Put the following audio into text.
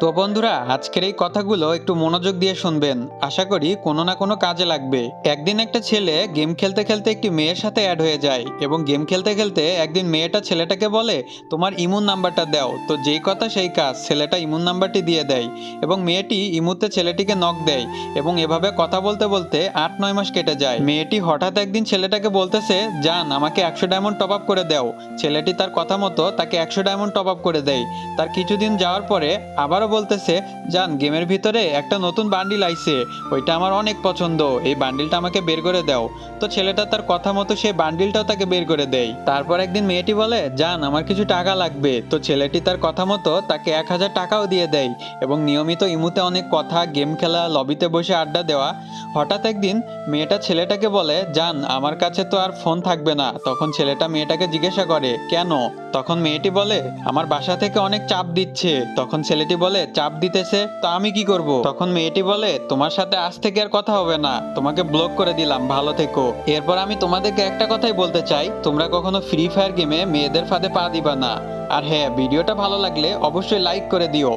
তো বন্ধুরা, আজকের এই কথাগুলো একটু মনোযোগ দিয়ে শুনবেন। আশা করি কোনো না কোনো কাজে লাগবে। একদিন একটা ছেলে গেম খেলতে খেলতে একটি মেয়ের সাথে অ্যাড হয়ে যায় এবং গেম খেলতে খেলতে একদিন মেয়েটা ছেলেটাকে বলে, তোমার ইমুন নাম্বারটা দাও। তো যেই কথা সেই কাজ, ছেলেটা ইমুন নাম্বারটি দিয়ে দেয় এবং মেয়েটি ইমুতে ছেলেটিকে নক দেয় এবং এভাবে কথা বলতে বলতে 8-9 মাস কেটে যায়। মেয়েটি হঠাৎ একদিন ছেলেটাকে বলতেছে, জান আমাকে 100 ডায়মন্ড টপ আপ করে দাও। ছেলেটি তার কথা মতো তাকে 100 ডায়মন্ড টপ আপ করে দেয়। তার কিছুদিন যাওয়ার পরে আবারও বলতেছে, জান গেমের ভিতরে একটা নতুন বান্ডিল আইছে, ওইটা আমার অনেক পছন্দ, এই বান্ডিলটা আমাকে বের করে দাও। তো ছেলেটা তার কথা মতো সেই বান্ডিলটাও তাকে বের করে দেয়। তারপর একদিন মেয়েটি বলে, জান আমার কিছু টাকা লাগবে। তো ছেলেটি তার কথা মতো তাকে 1000 টাকাও দিয়ে দেয় এবং নিয়মিত ইমুতে অনেক কথা, গেম খেলা, লবিতে বসে আড্ডা দেওয়া। হঠাৎ একদিন মেয়েটা ছেলেটাকে বলে, জান আমার কাছে তো আর ফোন থাকবে না। তখন ছেলেটা মেয়েটাকে জিজ্ঞাসা করে, কেন? তখন মেয়েটি বলে, আমার বাসা থেকে অনেক চাপ দিচ্ছে। তখন ছেলেটি বলে, চাপ দিতেছে তো আমি কি করব? তখন মেয়েটি বলে, তোমার সাথে আজ থেকে আর কথা হবে না, তোমাকে ব্লক করে দিলাম, ভালো থেকো। এরপর আমি তোমাদেরকে একটা কথাই বলতে চাই, তোমরা কখনো ফ্রি ফায়ার গেমে মেয়েদের ফাঁদে পা দিবা না। আর হ্যাঁ, ভিডিওটা ভালো লাগলে অবশ্যই লাইক করে দিও।